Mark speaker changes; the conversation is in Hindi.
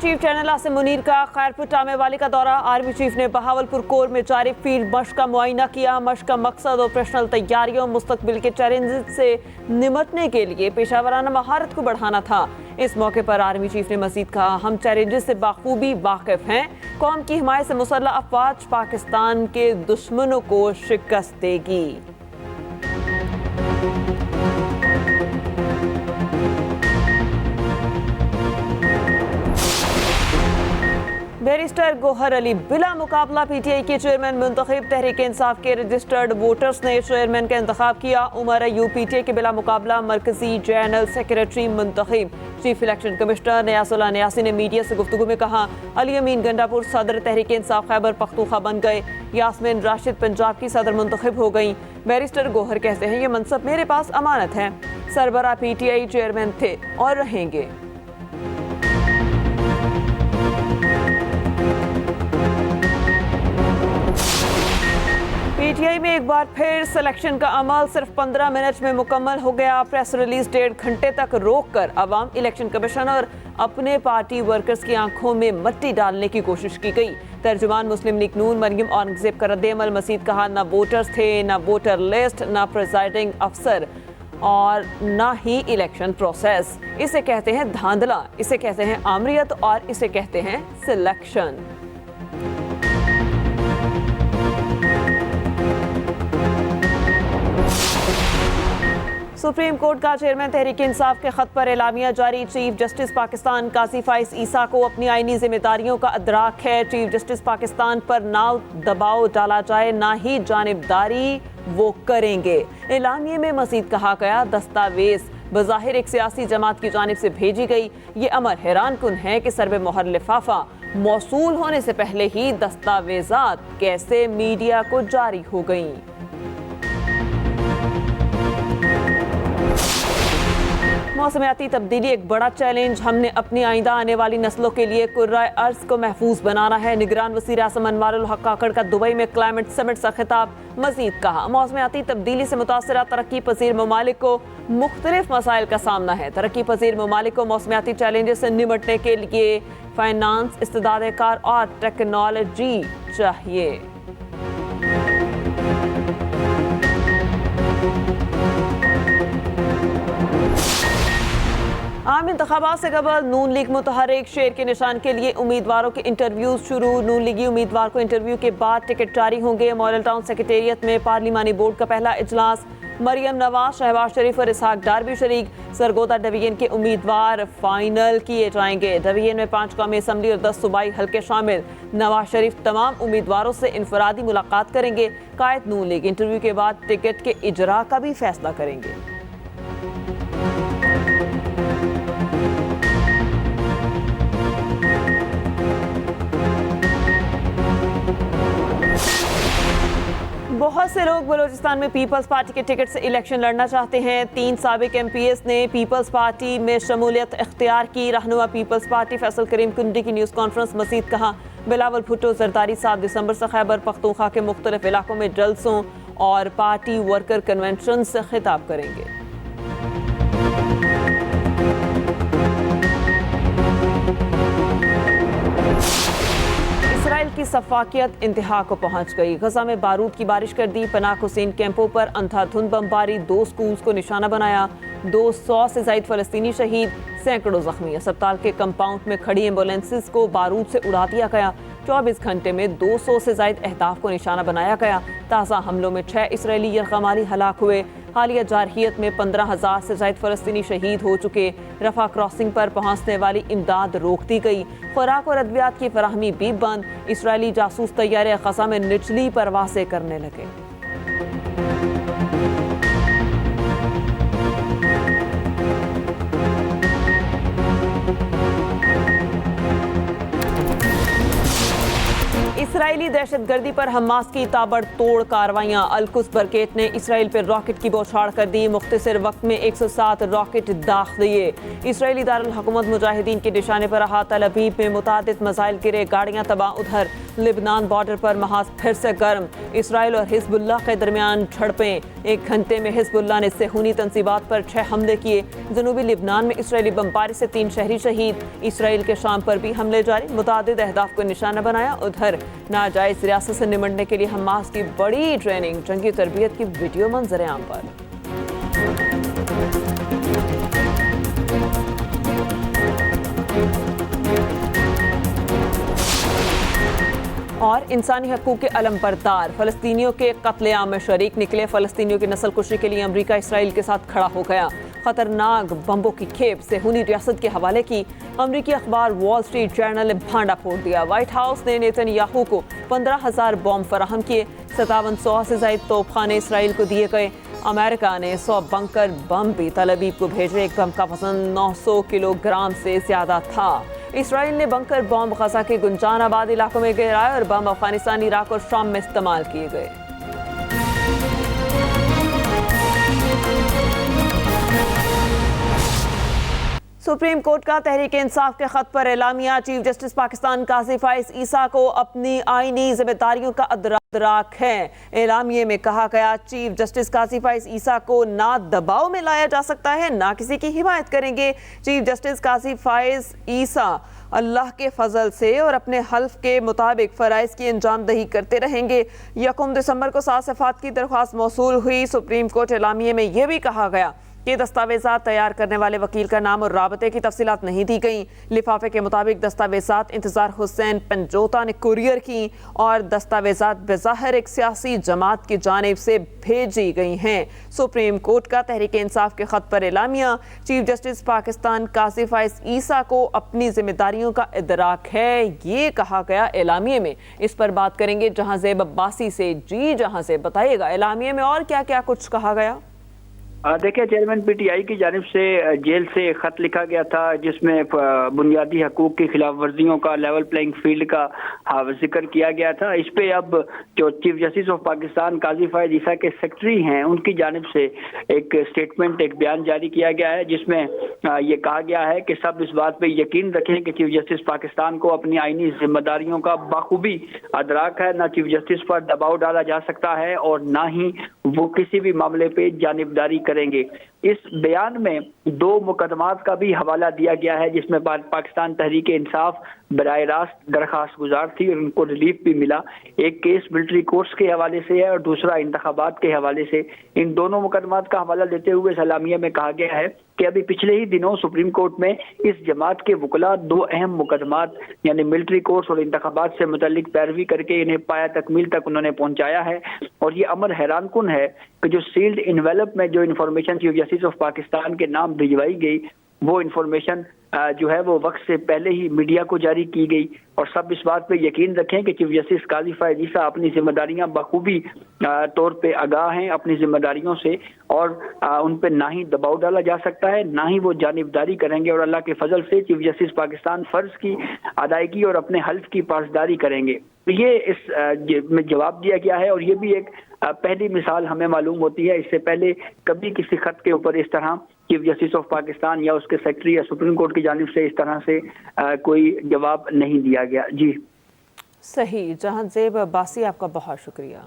Speaker 1: चीफ जनरल आसिम मुनीर का खैरपुर टामे वाली का दौरा। आर्मी चीफ ने बहावलपुर कोर में जारी फील्ड मशक का मुआयना किया। मशक का मकसद ऑपरेशनल तैयारियों मुस्तकबिल के चैलेंजेस से निमटने के लिए पेशावराना महारत को बढ़ाना था। इस मौके पर आर्मी चीफ ने मजीद कहा, हम चैलेंजेस से बाखूबी वाकिफ हैं। कौम की हिमायत से मुसल्लह अफवाज पाकिस्तान के दुश्मनों को शिकस्त देगी। बैरिस्टर गौहर अली बिला मुकाबला पीटीआई के चेयरमैन मुंतखब। तहरीक इंसाफ के रजिस्टर्ड वोटर्स ने चेयरमैन का इंतखाब किया। उमर अयूब पीटीआई के बिला मुकाबला मरकजी जनरल सेक्रेटरी मुंतखब। Chief election commissioner Niazullah Niazi ने मीडिया से गुफ्तगू में कहा, अली अमीन गंडापुर सदर तहरीक इंसाफ खैबर पख्तूनख्वा बन गए। यास्मीन राशिद पंजाब की सदर मुंतखब हो गई। बैरिस्टर गौहर कहते हैं, ये मनसब मेरे पास अमानत है। सरबरा पीटीआई चेयरमैन थे और रहेंगे। पीटीआई में एक बार फिर सिलेक्शन का अमल सिर्फ 15 मिनट में मुकम्मल हो गया। प्रेस रिलीज 1.5 घंटे तक रोककर अवाम इलेक्शन कमीशन और अपने पार्टी वर्कर्स की आंखों में मट्टी डालने की कोशिश की गई। तर्जुमान मुस्लिम लीग नून मरियम औरंगजेब का रद्द-ए-अमल। मजीद कहा, ना वोटर्स थे, ना वोटर लिस्ट, ना प्रिजाइडिंग अफसर और ना ही इलेक्शन प्रोसेस। इसे कहते हैं धांधला, इसे कहते हैं आमरियत और इसे कहते हैं सिलेक्शन। सुप्रीम कोर्ट का चेयरमैन तहरीक इंसाफ के खत पर एलामिया जारी। चीफ जस्टिस पाकिस्तान काजी फाइज ईसा को अपनी आईनी जिम्मेदारियों का अदराक है। चीफ जस्टिस पाकिस्तान पर ना दबाव डाला जाए, ना ही जानिबदारी वो करेंगे। एलामिया में मजीद कहा गया, दस्तावेज बज़ाहिर एक सियासी जमात की जानिब से भेजी गई। ये अमर हैरान कुन है कि सर्वे मोहर लिफाफा मौसूल होने से पहले ही दस्तावेजात कैसे मीडिया को जारी हो गई। मौसमियाती तब्दीली एक बड़ा चैलेंज। हमने अपनी आइंदा आने वाली नस्लों के लिए कुर्राए अर्ज को महफूज बनाना है। निगरान वज़ीर आज़म अनवारुल हक काकड़ का दुबई में क्लाइमेट समिट से खिताब। मजीद कहा, मौसमियाती तब्दीली से मुतासरा तरक्की पजीर ममालिक को मुख्तलिफ मसाइल का सामना है। तरक्की पजीर ममालिक को मौसमियाती चैलेंजेस से निपटने के लिए फाइनेंस, इस्तेदाद कार और टेक्नोलॉजी चाहिए। आम इंतखाबात से कबल नून लीग मुतहरिक। शेर के निशान के लिए उम्मीदवारों के इंटरव्यूज शुरू। नून लीगी उम्मीदवार को इंटरव्यू के बाद टिकट जारी होंगे। मॉडल टाउन सेक्रेटेरिएट में पार्लिमानी बोर्ड का पहला इजलास। मरियम नवाज, शहबाज शरीफ और इसहाक डार भी शरीक। सरगोदा डिवीजन के उम्मीदवार फाइनल किए जाएंगे। डिवीजन में 5 कौमी असम्बली और 10 सूबाई हल्के शामिल। नवाज शरीफ तमाम उम्मीदवारों से इनफरादी मुलाकात करेंगे। कायद नून लीग इंटरव्यू के बाद टिकट के इजरा का भी फैसला करेंगे। बहुत से लोग बलूचिस्तान में पीपल्स पार्टी के टिकट से इलेक्शन लड़ना चाहते हैं। 3 साबिक एमपीएस ने पीपल्स पार्टी में शमूलियत इख्तियार की। रहनुमा पीपल्स पार्टी फैसल करीम कुंडी की न्यूज़ कॉन्फ्रेंस। मजीद कहा, बिलावल भुट्टो जरदारी 7 दिसंबर से खैबर पख्तूनख्वा के मुख्तलिफ इलाकों में जलसों और पार्टी वर्कर कन्वेंशन से खिताब करेंगे। इसराइल की सफाकियत इंतहा को पहुंच गई। गजा में बारूद की बारिश कर दी। पनाह हुसैन कैंपों पर अंधाधुंध बमबारी। 2 स्कूल्स को निशाना बनाया। 200 से ज्यादा फलस्तीनी शहीद, सैकड़ों जख्मी। अस्पताल के कंपाउंड में खड़ी एम्बुलेंसेस को बारूद से उड़ा दिया गया। 24 घंटे में 200 से ज्यादा अहदाफ को निशाना बनाया गया। ताज़ा हमलों में 6 इसराइली यरगमाली हलाक हुए। हालिया जारहियत में 15,000 से ज्यादा फलस्तीनी शहीद हो चुके। रफा क्रॉसिंग पर पहुंचने वाली इमदाद रोक दी गई। खुराक और अद्वियात की फराहमी भी बंद। इसराइली जासूस तैयारे गजा में निचली परवासें करने लगे। इसराइली दहशतगर्दी पर हमास की ताबड़तोड़ कार्रवाइयां। अल-कुद्स बरकेट ने इसराइल पर रॉकेट की बौछार कर दी। मुख्तसर वक्त में 107 रॉकेट दाग दिए। इसराइली दारुल हुकूमत मुजाहिदीन के निशाने पर रहा। तल अवीव में मुतादिद मिसाइल गिरे, गाड़ियां तबाह। उधर लिबनान बॉर्डर पर महाज फिर से गर्म। इसराइल और हिजबुल्लाह के दरमियान झड़पें। 1 घंटे में हिजबुल्लाह ने सेहूनी तंसीबात पर 6 हमले किए। जनूबी लिबनान में इसराइली बमबारी से 3 शहरी शहीद। इसराइल के शाम पर भी हमले जारी, मुतादिद अहदाफ को निशाना बनाया। उधर नाजायज रियासत से निमटने के लिए हमास की बड़ी ट्रेनिंग, जंगी तरबियत की वीडियो मंजर आम पर। और इंसानी हकूक़ के अलमबरदार फ़लस्तीनियों के कत्लेआम में शरीक निकले। फ़लस्तीनियों की नस्ल कुशी के लिए अमरीका इसराइल के साथ खड़ा हो गया। खतरनाक बम्बों की खेप सेहूनी रियासत के हवाले की। अमरीकी अखबार वॉल स्ट्रीट जर्नल ने भांडा फोड़ दिया। व्हाइट हाउस ने नेतन्याहू को 15,000 बॉम्ब फराहम किए। 5700 से ज़ायद तोपखाने इसराइल को दिए गए। अमेरिका ने 100 बंकर बम भी तल अवीव को भेजे। एक बम का वजन 900 किलोग्राम से ज़्यादा था। इसराइल ने बंकर बॉम्ब गजा के गुंजानाबाद इलाकों में गिराए और बम अफगानिस्तान, इराक और शाम में इस्तेमाल किए गए। सुप्रीम कोर्ट का तहरीक इंसाफ के खत पर एलामिया। चीफ जस्टिस पाकिस्तान काजी फाइज ईसा को अपनी आईनी जिम्मेदारियों का अदराक है। एलामिये में कहा गया, चीफ जस्टिस काजी फाइज ईसा को ना दबाव में लाया जा सकता है, ना किसी की हिमायत करेंगे। चीफ जस्टिस काजी फाइज ईसा अल्लाह के फजल से और अपने हल्फ के मुताबिक फ़राइज़ की अंजाम दही करते रहेंगे। 1 दिसंबर को 7 सफ़ात की दरख्वास्त मौसूल हुई। सुप्रीम कोर्ट एलामिये में यह भी कहा गया कि दस्तावेज़ात तैयार करने वाले वकील का नाम और राबते की तफसीलात नहीं दी गई। लिफाफे के मुताबिक दस्तावेज़ात इंतज़ार हुसैन पंजोता ने कुरियर की और दस्तावेज़ात बेज़ाहिर एक सियासी जमात की जानिब से भेजी गई हैं। सुप्रीम कोर्ट का तहरीक इंसाफ के खत पर एलामिया। चीफ जस्टिस पाकिस्तान काजी फाइज ईसा को अपनी जिम्मेदारियों का इदराक है, ये कहा गया एलामिये में। इस पर बात करेंगे जहांज़ेब अब्बासी से। जी जहांज़ेब, बताइएगा एलामिये में और क्या क्या कुछ कहा गया?
Speaker 2: देखिए, चेयरमैन पीटीआई की जानिब से जेल से खत लिखा गया था जिसमें बुनियादी हकूक की खिलाफ वर्जियों का, लेवल प्लेइंग फील्ड का जिक्र किया गया था। इस पे अब जो चीफ जस्टिस ऑफ पाकिस्तान काजी फाइज ईसा के सेक्रेटरी हैं उनकी जानिब से एक स्टेटमेंट, एक बयान जारी किया गया है जिसमें ये कहा गया है कि सब इस बात पे यकीन रखें कि चीफ जस्टिस पाकिस्तान को अपनी आईनी जिम्मेदारियों का बाखूबी अदराक है। ना चीफ जस्टिस पर दबाव डाला जा सकता है और ना ही वो किसी भी मामले पे जानिबदारी करेंगे। इस बयान में 2 मुकदमात का भी हवाला दिया गया है जिसमें पाकिस्तान तहरीक इंसाफ बराह रास्त दरखास्त गुजार थी और उनको रिलीफ भी मिला। एक केस मिलिट्री कोर्ट्स के हवाले से है और दूसरा इंतखाबात के हवाले से। इन दोनों मुकदमात का हवाला देते हुए सलामिया में कहा गया है कि अभी पिछले ही दिनों सुप्रीम कोर्ट में इस जमात के वकला 2 अहम मुकदमात यानी मिलिट्री कोर्ट्स और इंतखाबात से मुतल्लिक पैरवी करके इन्हें पाया तकमील तक उन्होंने पहुंचाया है। और ये अमर हैरान कुन है कि जो सील्ड इन्वेलप में जो information chief justice of Pakistan के नाम भिजवाई गई वो इन्फॉर्मेशन जो है वो वक्त से पहले ही मीडिया को जारी की गई। और सब इस बात पे यकीन रखें कि चीफ जस्टिस काजी फाइज ईसा अपनी जिम्मेदारियां बखूबी तौर पे आगाह हैं अपनी जिम्मेदारियों से और उन पे ना ही दबाव डाला जा सकता है, ना ही वो जानिबदारी करेंगे और अल्लाह के फजल से चीफ जस्टिस पाकिस्तान फर्ज की अदायगी और अपने हल्फ की पासदारी करेंगे। तो ये इस में जवाब दिया गया है और ये भी एक पहली मिसाल हमें मालूम होती है। इससे पहले कभी किसी खत के ऊपर इस तरह चीफ जस्टिस ऑफ पाकिस्तान या उसके सेक्रेटरी या सुप्रीम कोर्ट की जानिब से इस तरह से कोई जवाब नहीं दिया गया। जी
Speaker 1: सही। जहांज़ेब अब्बासी, आपका बहुत शुक्रिया।